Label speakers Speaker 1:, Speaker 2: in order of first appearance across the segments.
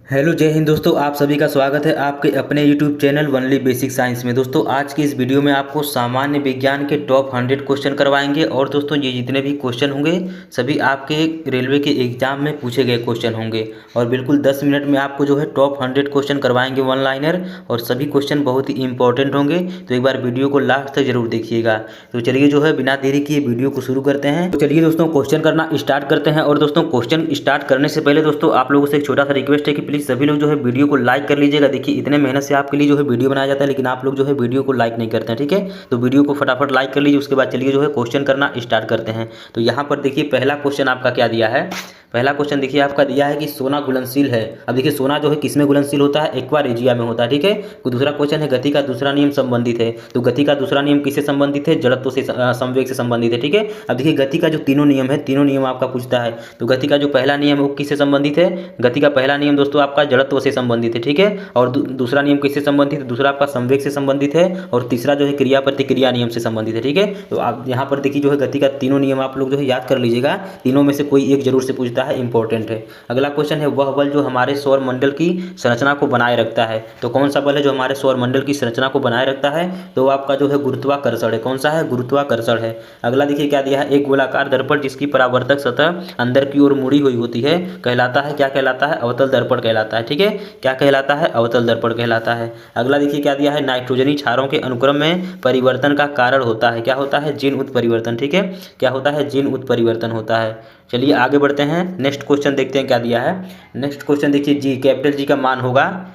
Speaker 1: Hello जय हिंद दोस्तों, आप सभी का स्वागत है आपके अपने YouTube channel only basic science में। दोस्तों आज की इस वीडियो में आपको सामान्य विज्ञान के टॉप 100 क्वेश्चन करवाएंगे। और दोस्तों ये जितने भी क्वेश्चन होंगे सभी आपके रेलवे के एग्जाम में पूछे गए क्वेश्चन होंगे। और बिल्कुल 10 मिनट में आपको जो है टॉप 100 क्वेश्चन करवाएंगे वन लाइनर, और सभी क्वेश्चन बहुत ही इंपॉर्टेंट होंगे। तो एक बार वीडियो को लास्ट तक जरूर देखिएगा। तो चलिए जो है बिना देरी किए वीडियो को शुरू करते हैं। तो चलिए दोस्तों क्वेश्चन करना स्टार्ट करते हैं। और दोस्तों क्वेश्चन स्टार्ट करने से पहले दोस्तों आप लोगों से एक छोटा सा रिक्वेस्ट है कि सभी लोग जो है वीडियो को लाइक कर लीजिएगा। देखिए इतने मेहनत से आपके लिए जो है वीडियो बनाया जाता है, लेकिन आप लोग जो है वीडियो को लाइक नहीं करते हैं। ठीक है, तो वीडियो को फटाफट लाइक कर लीजिए। उसके बाद चलिए जो है क्वेश्चन करना स्टार्ट करते हैं। तो यहाँ पर देखिए पहला क्वेश्चन आपका क्या दिया है। पहला क्वेश्चन देखिए आपका दिया है कि सोना घुलनशील है। अब देखिए सोना जो है किसमें घुलनशील होता है, एक्वा रेजिया में होता है। ठीक है, तो दूसरा क्वेश्चन है गति का दूसरा नियम संबंधित है। तो गति का दूसरा नियम किससे संबंधित है, जड़त्व से संवेग से संबंधित है। ठीक है, अब देखिए गति का जो तीनों नियम है, तीनों नियम आपका पूछता है। तो गति का जो पहला नियम है वो किससे संबंधित है, गति का पहला नियम दोस्तों आपका जड़त्व से संबंधित है। ठीक है, और दूसरा नियम किससे संबंधित है, दूसरा आपका संवेग से संबंधित है, और तीसरा जो है क्रिया प्रतिक्रिया नियम से संबंधित है। ठीक है, तो आप यहाँ पर देखिए जो है गति का तीनों नियम आप लोग जो है याद कर लीजिएगा। तीनों में से कोई एक जरूर से पूछता है, इंपॉर्टेंट है। अगला क्वेश्चन है वह बल जो हमारे सौर मंडल की संरचना को बनाए रखता है। तो कौन सा बल है जो हमारे सौर मंडल की संरचना को बनाए रखता है, तो आपका जो है गुरुत्वाकर्षण है। कौन सा है, गुरुत्वाकर्षण है। अगला देखिए क्या दिया है, एक गोलाकार दर्पण जिसकी परावर्तक सतह अंदर की ओर मुड़ी हुई होती है कहलाता है, क्या कहलाता है, अवतल दर्पण कहलाता है। ठीक है, क्या कहलाता है, अवतल दर्पण कहलाता है। अगला देखिए क्या दिया है, नाइट्रोजनी क्षारों के अनुक्रम में परिवर्तन का कारण होता है, क्या होता है, जीन उत्परिवर्तन। ठीक है, क्या होता है, जीन उत्परिवर्तन होता है। चलिए आगे बढ़ते हैं, नेक्स्ट क्वेश्चन देखते हैं क्या दिया है। नेक्स्ट क्वेश्चन देखिए जी, कैपिटल जी का मान होगा।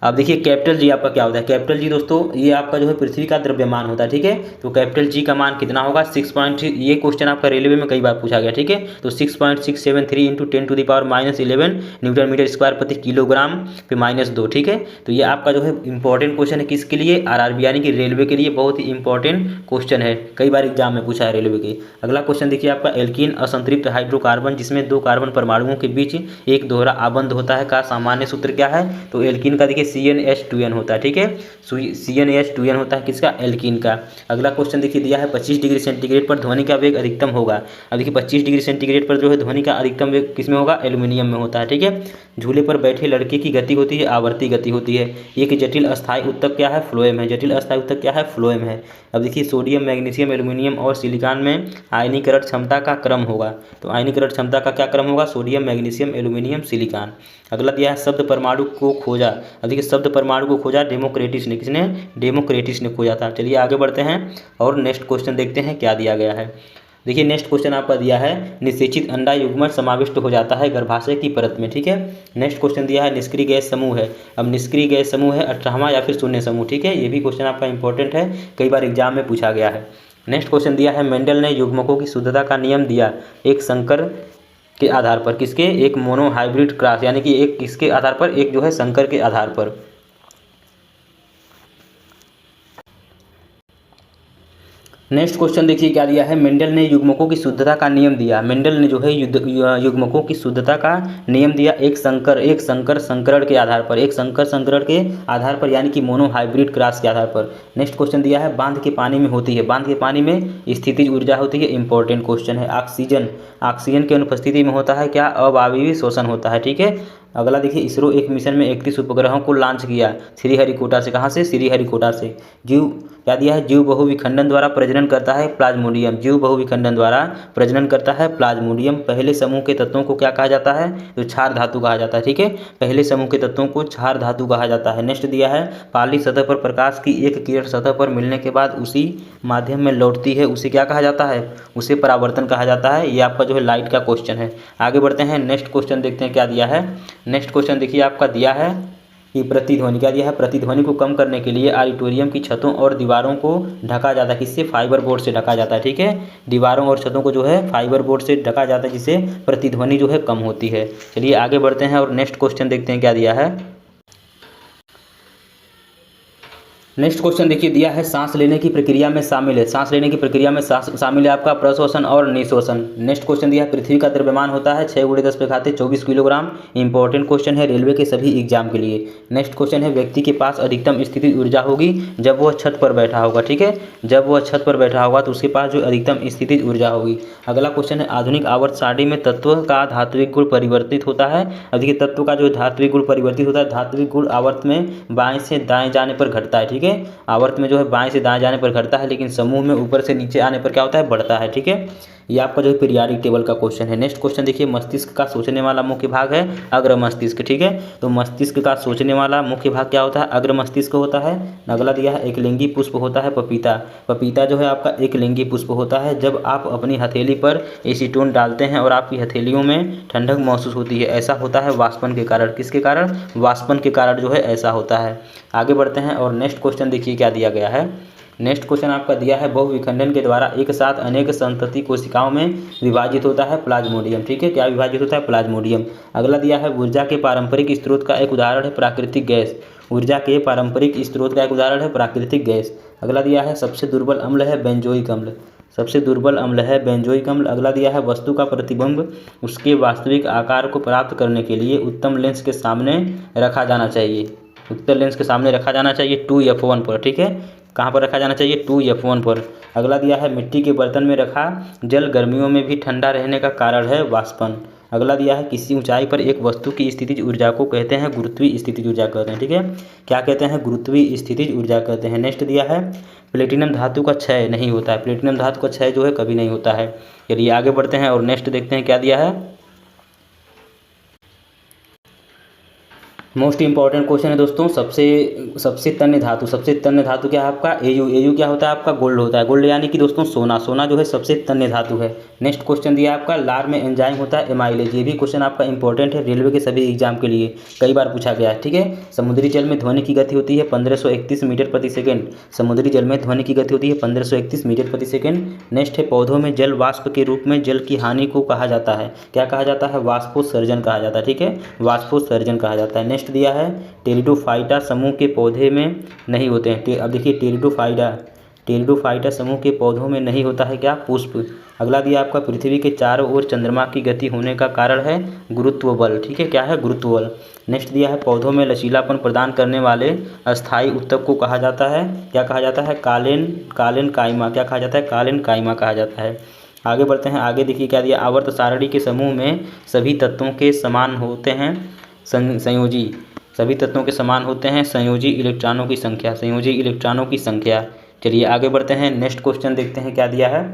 Speaker 1: अब देखिए कैपिटल जी आपका क्या होता है, कैपिटल जी दोस्तों ये आपका जो है पृथ्वी का द्रव्यमान होता है। ठीक है, तो कैपिटल जी का मान कितना होगा, 6 ये क्वेश्चन आपका रेलवे में कई बार पूछा गया। ठीक है, तो 6.673 इंटू 10⁻11 न्यूटन मीटर स्क्वायर प्रति किलोग्राम पे -2। ठीक है, तो ये आपका जो है इंपॉर्टेंट क्वेश्चन है किसके लिए, आरआरबी यानी कि रेलवे के लिए बहुत ही इंपॉर्टेंट क्वेश्चन है, कई बार एग्जाम में पूछा है रेलवे के। अगला क्वेश्चन देखिए आपका एल्कीन असंतृप्त हाइड्रोकार्बन जिसमें 2 कार्बन परमाणुओं के बीच एक दोहरा आबंध होता है का सामान्य सूत्र क्या है। तो एल्कीन का देखिए CnH2n होता है। ठीक है, CnH2n होता है किसका, एल्कीन का। अगला क्वेश्चन देखिए दिया है 25 डिग्री सेंटीग्रेड पर ध्वनि का वेग अधिकतम होगा। अब देखिए 25 डिग्री सेंटीग्रेड पर जो है ध्वनि का अधिकतम वेग किसमें होगा, एल्यूमिनियम में होता है। ठीक है, झूले पर बैठे लड़के की गति होती है आवर्ती गति होती है। एक जटिल अस्थायी उत्तक क्या है, फ्लोएम है। जटिल अस्थायी उत्तक क्या है, फ्लोएम है। अब देखिए सोडियम मैग्नीशियम एल्यूमिनियम और सिलिकॉन में आयनीकरण क्षमता का क्रम होगा। तो आयनीकरण क्षमता का क्या क्रम होगा, सोडियम मैग्नीशियम एल्यूमिनियम सिलिकॉन। अगला दिया है शब्द परमाणु को खोजा। अब देखिए शब्द परमाणु को खोजा डेमोक्रेटिस ने, किसने, डेमोक्रेटिस ने खोजा था। चलिए आगे बढ़ते हैं और नेक्स्ट क्वेश्चन देखते हैं क्या दिया गया है। देखिए नेक्स्ट क्वेश्चन आपका दिया है निषेचित अंडा युग्मक समाविष्ट हो जाता है गर्भाशय की परत में। ठीक है, नेक्स्ट क्वेश्चन दिया है निष्क्रिय गैस समूह है। अब निष्क्रिय गैस समूह है 18वां या फिर शून्य समूह। ठीक है, ये भी क्वेश्चन आपका इंपॉर्टेंट है, कई बार एग्जाम में पूछा गया है। नेक्स्ट क्वेश्चन दिया है मेंडल ने युग्मकों की शुद्धता का नियम दिया एक संकर के आधार पर, किसके, एक मोनो हाइब्रिड क्रॉस यानी कि एक किसके आधार पर, एक जो है संकर के आधार पर। नेक्स्ट क्वेश्चन देखिए क्या दिया है, मेंडल ने युग्मकों की शुद्धता का नियम दिया। मेंडल ने जो है युग्मकों की शुद्धता का नियम दिया एक संकर संकरण के आधार पर, एक संकर संकरण के आधार पर यानी कि मोनो हाइब्रिड क्रॉस के आधार पर। नेक्स्ट क्वेश्चन दिया है बांध के पानी में होती है, बांध के पानी में स्थितिज ऊर्जा होती है, इंपॉर्टेंट क्वेश्चन है। ऑक्सीजन की अनुपस्थिति में होता है क्या, अवायवीय शोषण होता है। ठीक है, अगला देखिए इसरो एक मिशन में 31 उपग्रहों को लॉन्च किया श्रीहरिकोटा से। कहाँ से, श्रीहरिकोटा से। जीव क्या दिया है, जीव बहुविखंडन द्वारा प्रजनन करता है प्लाज्मोडियम। जीव बहुविखंडन द्वारा प्रजनन करता है प्लाज्मोडियम। पहले समूह के तत्वों को क्या कहा जाता है, तो क्षार धातु कहा जाता है। ठीक है, पहले समूह के तत्वों को क्षार धातु कहा जाता है। नेक्स्ट दिया है पाली सतह पर प्रकाश की एक किरण सतह पर मिलने के बाद उसी माध्यम में लौटती है, उसे क्या कहा जाता है, उसे परावर्तन कहा जाता है। ये आपका जो है लाइट का क्वेश्चन है। आगे बढ़ते हैं, नेक्स्ट क्वेश्चन देखते हैं क्या दिया है। नेक्स्ट क्वेश्चन देखिए आपका दिया है कि प्रतिध्वनि, क्या दिया है, प्रतिध्वनि को कम करने के लिए ऑडिटोरियम की छतों और दीवारों को ढका जाता है, किससे, फाइबर बोर्ड से ढका जाता है। ठीक है, दीवारों और छतों को जो है फाइबर बोर्ड से ढका जाता है जिससे प्रतिध्वनि जो है कम होती है। चलिए आगे बढ़ते हैं और नेक्स्ट क्वेश्चन देखते हैं क्या दिया है। नेक्स्ट क्वेश्चन देखिए दिया है सांस लेने की प्रक्रिया में शामिल है। सांस लेने की प्रक्रिया में शामिल है आपका प्रश्वसन और निश्वसन। नेक्स्ट क्वेश्चन दिया है पृथ्वी का द्रव्यमान होता है 6 × 10 24 किलोग्राम। इंपॉर्टेंट क्वेश्चन है रेलवे के सभी एग्जाम के लिए। नेक्स्ट क्वेश्चन है व्यक्ति के पास अधिकतम स्थितिज ऊर्जा होगी जब वह छत पर बैठा होगा। ठीक है, जब वह छत पर बैठा होगा तो उसके पास जो अधिकतम स्थितिज ऊर्जा होगी। अगला क्वेश्चन है आधुनिक आवर्त सारणी में तत्व का धात्विक गुण परिवर्तित होता है। अब देखिए तत्व का जो धात्विक गुण परिवर्तित होता है, धात्विक गुण आवर्त में बाएं से दाएं जाने पर घटता है। ठीक है, आवर्त में जो है बाएं से दाएं जाने पर घटता है, लेकिन समूह में ऊपर से नीचे आने पर क्या होता है, बढ़ता है। ठीक है, ये आपका जो है पीरियाडिक टेबल का क्वेश्चन है। नेक्स्ट क्वेश्चन देखिए मस्तिष्क का सोचने वाला मुख्य भाग है अग्र मस्तिष्क। ठीक है, तो मस्तिष्क का सोचने वाला मुख्य भाग क्या होता है, अग्र मस्तिष्क होता है। अगला दिया है एक लिंगी पुष्प होता है पपीता। पपीता जो है आपका एक लिंगी पुष्प होता है। जब आप अपनी हथेली पर एसीटोन डालते हैं और आपकी हथेलियों में ठंडक महसूस होती है, ऐसा होता है वाष्पन के कारण। किसके कारण, वाष्पन के कारण जो है ऐसा होता है। आगे बढ़ते हैं और नेक्स्ट क्वेश्चन देखिए क्या दिया गया है। नेक्स्ट क्वेश्चन आपका दिया है बहुविखंडन के द्वारा एक साथ अनेक संतति कोशिकाओं में विभाजित होता है प्लाज्मोडियम। ठीक है, क्या विभाजित होता है, प्लाज्मोडियम। अगला दिया है ऊर्जा के पारंपरिक स्रोत का एक उदाहरण है प्राकृतिक गैस। ऊर्जा के पारंपरिक स्रोत का एक उदाहरण है प्राकृतिक गैस। अगला दिया है सबसे दुर्बल अम्ल है बेंजोइक अम्ल। सबसे दुर्बल अम्ल है बेंजोइक अम्ल। अगला दिया है वस्तु का प्रतिबिंब उसके वास्तविक आकार को प्राप्त करने के लिए उत्तम लेंस के सामने रखा जाना चाहिए। उत्तम लेंस के सामने रखा जाना चाहिए 2f1 पर। ठीक है, कहाँ पर रखा जाना चाहिए, 2f1 पर। अगला दिया है मिट्टी के बर्तन में रखा जल गर्मियों में भी ठंडा रहने का कारण है वाष्पन। अगला दिया है किसी ऊंचाई पर एक वस्तु की स्थितिज ऊर्जा को कहते हैं गुरुत्वीय स्थितिज ऊर्जा कहते हैं। ठीक है, क्या कहते हैं, गुरुत्वीय स्थितिज ऊर्जा कहते हैं। नेक्स्ट दिया है प्लेटिनम धातु का क्षय नहीं होता है। प्लेटिनम धातु का क्षय जो है कभी नहीं होता है। चलिए आगे बढ़ते हैं और नेक्स्ट देखते हैं क्या दिया है। मोस्ट इंपॉर्टेंट क्वेश्चन है दोस्तों, सबसे तन्य धातु। सबसे तन्य धातु क्या है आपका, एयू। एयू क्या होता है आपका, गोल्ड होता है। गोल्ड यानी कि दोस्तों सोना। सोना जो है सबसे तन्य धातु है। नेक्स्ट क्वेश्चन दिया है आपका लार में एंजाइम होता है एमाइलेज। ये भी क्वेश्चन आपका इंपॉर्टेंट है रेलवे के सभी एग्जाम के लिए, कई बार पूछा गया है। ठीक है, समुद्री जल में ध्वनि की गति होती है 1531 मीटर प्रति सेकेंड। समुद्री जल में ध्वनि की गति होती है 1531 मीटर प्रति सेकेंड। नेक्स्ट है पौधों में जल वाष्प के रूप में जल की हानि को कहा जाता है, क्या कहा जाता है, वाष्पोत्सर्जन कहा जाता है। ठीक है, वाष्पोत्सर्जन कहा जाता है। नेक्स्ट दिया है टेरिडोफाइटा समूह के पौधे में नहीं होते हैं। अब देखिए टेरिडोफाइटा समूह के पौधों में नहीं होता है क्या, पुष्प। अगला दिया आपका पृथ्वी के चारों ओर चंद्रमा की गति होने का कारण है गुरुत्व बल। ठीक है, क्या है, गुरुत्व बल। नेक्स्ट दिया है पौधों में लचीलापन प्रदान करने वाले अस्थायी ऊतक को कहा जाता है, क्या कहा जाता है, कालेन काइमा। क्या कहा जाता है, कालेन काइमा कहा जाता है। आगे बढ़ते हैं, आगे देखिए क्या दिया, आवर्त सारणी के समूह में सभी तत्वों के समान होते हैं संयोजी। सभी तत्वों के समान होते हैं संयोजी इलेक्ट्रॉनों की संख्या। संयोजी इलेक्ट्रॉनों की संख्या। चलिए आगे बढ़ते हैं, नेक्स्ट क्वेश्चन देखते हैं क्या दिया है।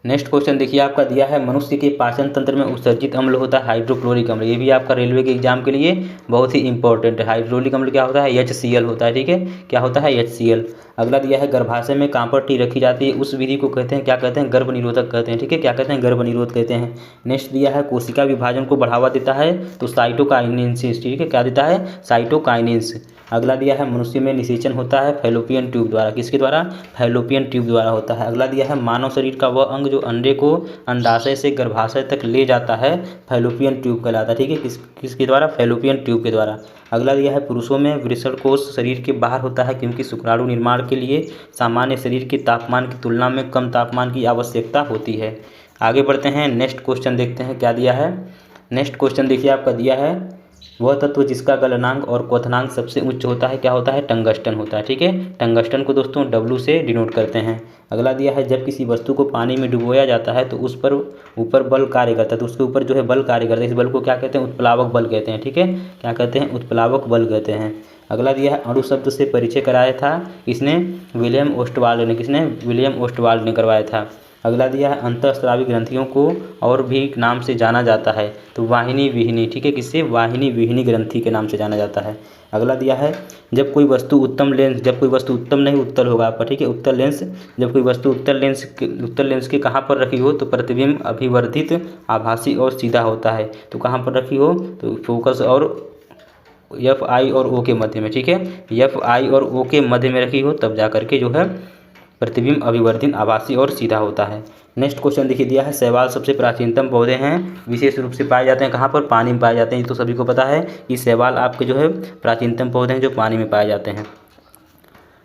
Speaker 1: नेक्स्ट क्वेश्चन देखिए आपका दिया है मनुष्य के पाचन तंत्र में उत्सर्जित अम्ल होता है हाइड्रोक्लोरिक अम्ल। ये भी आपका रेलवे के एग्जाम के लिए बहुत ही इंपॉर्टेंट है। हाइड्रोक्लोरिक अम्ल क्या होता है, HCl होता है। ठीक है, क्या होता है, HCl। अगला दिया है गर्भाशय में कांपड़ टी रखी जाती है उस विधि को कहते हैं, क्या कहते हैं, गर्भ निरोधक कहते हैं। ठीक है, क्या कहते हैं, गर्भ निरोध कहते हैं। नेक्स्ट दिया है कोशिका विभाजन को बढ़ावा देता है तो साइटोकाइनेसिस। ठीक है, क्या देता है, साइटोकाइनेस। अगला दिया है मनुष्य में निषेचन होता है फैलोपियन ट्यूब द्वारा। किसके द्वारा, फैलोपियन ट्यूब द्वारा होता है। अगला दिया है मानव शरीर का वह अंग जो अंडे को अंडाशय से गर्भाशय तक ले जाता है फैलोपियन ट्यूब कहलाता है। ठीक है, किसके द्वारा, फैलोपियन ट्यूब के द्वारा। अगला दिया है पुरुषों में वृषणकोश शरीर के बाहर होता है क्योंकि शुक्राणु निर्माण के लिए सामान्य शरीर के तापमान की तुलना में कम तापमान की आवश्यकता होती है। आगे बढ़ते हैं, नेक्स्ट क्वेश्चन देखते हैं क्या दिया है। नेक्स्ट क्वेश्चन देखिए आपका दिया है वह तत्व जिसका गलनांक और क्वथनांक सबसे उच्च होता है, क्या होता है, टंगस्टन होता है। ठीक है, टंगस्टन को दोस्तों W से डिनोट करते हैं। अगला दिया है जब किसी वस्तु को पानी में डुबोया जाता है तो उस पर ऊपर बल कार्य करता है, तो उसके ऊपर जो है बल कार्य करता है। इस बल को क्या कहते हैं, उत्प्लावक बल कहते हैं। ठीक है, क्या कहते हैं, उत्प्लावक बल कहते हैं। अगला दिया है अणु शब्द से परिचय कराया था किसने, विलियम ओस्टवाल्ड ने। किसने, विलियम ओस्टवाल्ड ने करवाया था। अगला दिया है अंतःस्रावी ग्रंथियों को और भी नाम से जाना जाता है तो वाहिनी विहिनी। ठीक है, किससे, वाहिनी विहिनी ग्रंथि के नाम से जाना जाता है। अगला दिया है जब कोई वस्तु उत्तम लेंस, जब कोई वस्तु उत्तम नहीं उत्तल होगा आपका। ठीक है, उत्तल लेंस, जब कोई वस्तु उत्तल लेंस के कहाँ पर रखी हो तो प्रतिबिंब अभिवर्धित आभासी और सीधा होता है। तो कहाँ पर रखी हो तो फोकस और FI और O के मध्य में। ठीक है, FI और O के मध्य में रखी हो तब जा करके जो है प्रतिबिंब अभिवर्धित आभासी और सीधा होता है। नेक्स्ट क्वेश्चन देखिए दिया है शैवाल सबसे प्राचीनतम पौधे हैं, विशेष रूप से पाए जाते हैं कहाँ पर, पानी में पाए जाते हैं। ये तो सभी को पता है कि शैवाल आपके जो है प्राचीनतम पौधे हैं जो पानी में पाए जाते हैं।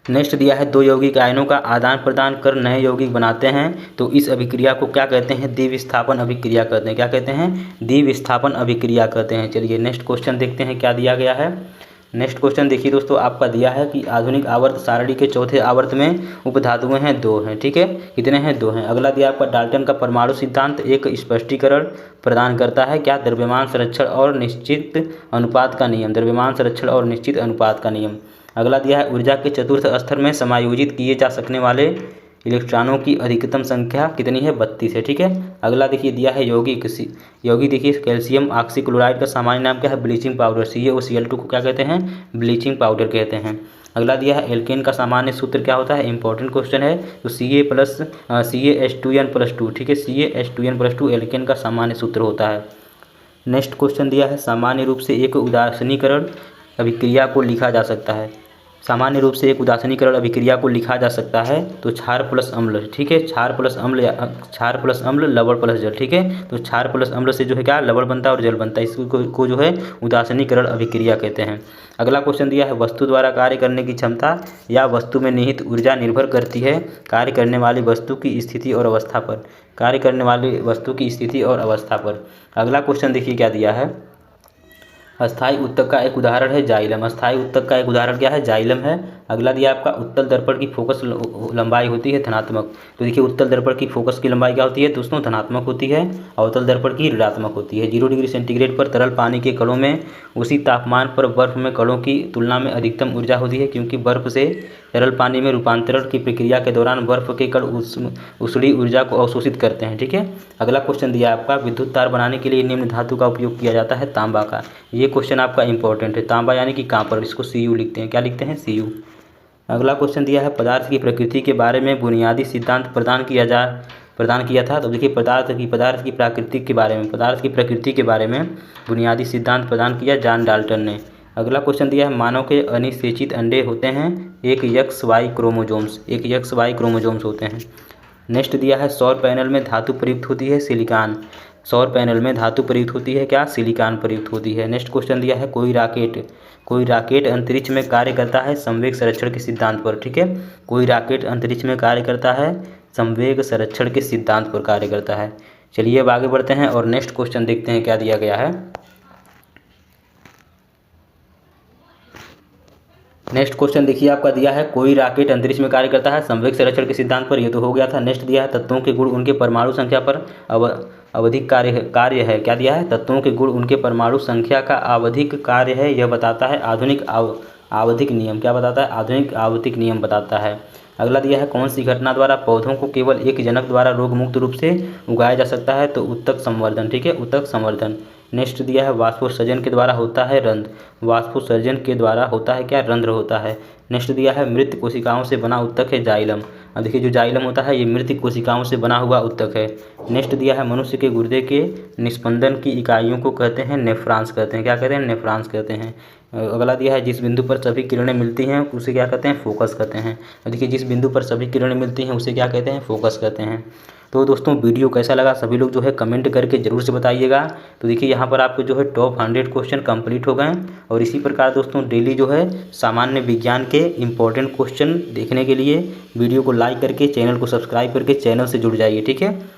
Speaker 1: नेक्स्ट दिया है, दो यौगिक आयनों का आदान प्रदान कर नए यौगिक बनाते हैं, तो इस अभिक्रिया को क्या कहते हैं? द्विविस्थापन अभिक्रिया कहते हैं। क्या कहते हैं? द्विविस्थापन अभिक्रिया कहते हैं। चलिए नेक्स्ट क्वेश्चन देखते हैं क्या दिया गया है। नेक्स्ट क्वेश्चन देखिए दोस्तों, आपका दिया है कि आधुनिक आवर्त सारणी के चौथे आवर्त में उपधातुएं हैं 2 हैं, ठीक है, कितने हैं? 2 हैं। अगला दिया आपका, डाल्टन का परमाणु सिद्धांत एक स्पष्टीकरण प्रदान करता है, क्या? द्रव्यमान संरक्षण और निश्चित अनुपात का नियम, द्रव्यमान संरक्षण और निश्चित अनुपात का नियम। अगला दिया है, ऊर्जा के चतुर्थ स्तर में समायोजित किए जा सकने वाले इलेक्ट्रॉनों की अधिकतम संख्या कितनी है? 32 है, ठीक है। अगला देखिए दिया है, यौगिक देखिए, कैल्शियम ऑक्सीक्लोराइड का सामान्य नाम क्या है? Bleaching powder. CaOCl2 को क्या कहते हैं? ब्लीचिंग पाउडर कहते हैं। अगला दिया है, एल्केन का सामान्य सूत्र क्या होता है? इंपॉर्टेंट क्वेश्चन है। तो CaH2n+2, ठीक है, CaH2n+2 एल्केन का सामान्य सूत्र होता है। नेक्स्ट क्वेश्चन दिया है, सामान्य रूप से एक उदासीनीकरण अभिक्रिया को लिखा जा सकता है। सामान्य रूप से एक उदासीनीकरण अभिक्रिया को लिखा जा सकता है तो क्षार प्लस अम्ल, ठीक है, क्षार प्लस अम्ल लवण प्लस जल, ठीक है। तो क्षार प्लस अम्ल से जो है क्या? लवण बनता है और जल बनता है। इसको जो है उदासीनीकरण अभिक्रिया कहते हैं। अगला क्वेश्चन दिया है, वस्तु द्वारा कार्य करने की क्षमता या वस्तु में निहित ऊर्जा निर्भर करती है कार्य करने वाली वस्तु की स्थिति और अवस्था पर, कार्य करने वाली वस्तु की स्थिति और अवस्था पर। अगला क्वेश्चन देखिए क्या दिया है, अस्थायी उत्तक का एक उदाहरण है जाइलम। अस्थायी उत्तक का एक उदाहरण क्या है? जाइलम है। अगला दिया आपका, उत्तल दर्पण की फोकस लंबाई होती है धनात्मक। तो देखिए उत्तल दर्पण की फोकस की लंबाई क्या होती है दोस्तों? धनात्मक होती है। अवतल दर्पण की ऋणात्मक होती है। 0 डिग्री सेंटीग्रेड पर तरल पानी के कणों में उसी तापमान पर बर्फ में कणों की तुलना में अधिकतम ऊर्जा होती है, क्योंकि बर्फ से तरल पानी में रूपांतरण की प्रक्रिया के दौरान बर्फ के कण ऊष्मीय ऊर्जा को अवशोषित करते हैं, ठीक है। अगला क्वेश्चन दिया आपका, विद्युत तार बनाने के लिए निम्न धातु का उपयोग किया जाता है, तांबा का। ये क्वेश्चन आपका इंपॉर्टेंट है। तांबा यानी कि कॉपर, इसको Cu लिखते हैं। क्या लिखते हैं? Cu। अगला क्वेश्चन दिया है, पदार्थ की प्रकृति के बारे में बुनियादी सिद्धांत प्रदान किया था। तो देखिए पदार्थ की प्रकृति के बारे में बुनियादी सिद्धांत प्रदान किया जॉन डाल्टन ने। अगला क्वेश्चन दिया है, मानव के अनिषेचित अंडे होते हैं एक XY क्रोमोजोम्स होते हैं। नेक्स्ट दिया है, सौर पैनल में धातु प्रयुक्त होती है सिलिकॉन। सौर पैनल में धातु प्रयुक्त होती है क्या? सिलिकॉन प्रयुक्त होती है। नेक्स्ट क्वेश्चन दिया है, कोई राकेट अंतरिक्ष में कार्य करता है संवेग संरक्षण के सिद्धांत पर, ठीक है। कोई राकेट अंतरिक्ष में कार्य करता है संवेग संरक्षण के सिद्धांत पर कार्य करता है। चलिए अब आगे बढ़ते हैं और नेक्स्ट क्वेश्चन देखते हैं क्या दिया गया है। नेक्स्ट क्वेश्चन देखिए आपका दिया है, कोई रॉकेट अंतरिक्ष में कार्य करता है संवेग संरक्षण के सिद्धांत पर, ये तो हो गया था। नेक्स्ट दिया है, तत्वों के गुण उनके परमाणु संख्या पर आवधिक कार्य है। क्या दिया है? तत्वों के गुण उनके परमाणु संख्या का आवधिक कार्य है, यह बताता है आधुनिक आवधिक नियम। क्या बताता है? आधुनिक आवधिक नियम बताता है। अगला दिया है, कौन सी घटना द्वारा पौधों को केवल एक जनक द्वारा रोग मुक्त रूप से उगाया जा सकता है? तो उत्तक संवर्धन, ठीक है, उत्तक संवर्धन। नेक्स्ट दिया है, वाष्पोत्सर्जन के द्वारा होता है रंध्र। वाष्पोत्सर्जन के द्वारा होता है क्या? रंध्र होता है। नेक्स्ट दिया है, मृत कोशिकाओं से बना उत्तक है जाइलम। अब देखिए जो जाइलम होता है ये मृत कोशिकाओं से बना हुआ उत्तक है। नेक्स्ट दिया है, मनुष्य के गुर्दे के निस्पंदन की इकाइयों को कहते हैं नेफ्रॉन्स कहते हैं। क्या कहते हैं? नेफ्रॉन्स कहते हैं। अगला दिया है, जिस बिंदु पर सभी किरणें मिलती हैं उसे क्या कहते हैं? फोकस कहते हैं। देखिए जिस बिंदु पर सभी किरणें मिलती हैं उसे क्या कहते हैं? फोकस कहते हैं। तो दोस्तों वीडियो कैसा लगा सभी लोग जो है कमेंट करके ज़रूर से बताइएगा। तो देखिए यहाँ पर आपको जो है टॉप 100 क्वेश्चन कंप्लीट हो गए। और इसी प्रकार दोस्तों डेली जो है सामान्य विज्ञान के इंपॉर्टेंट क्वेश्चन देखने के लिए वीडियो को लाइक करके चैनल को सब्सक्राइब करके चैनल से जुड़ जाइए, ठीक है।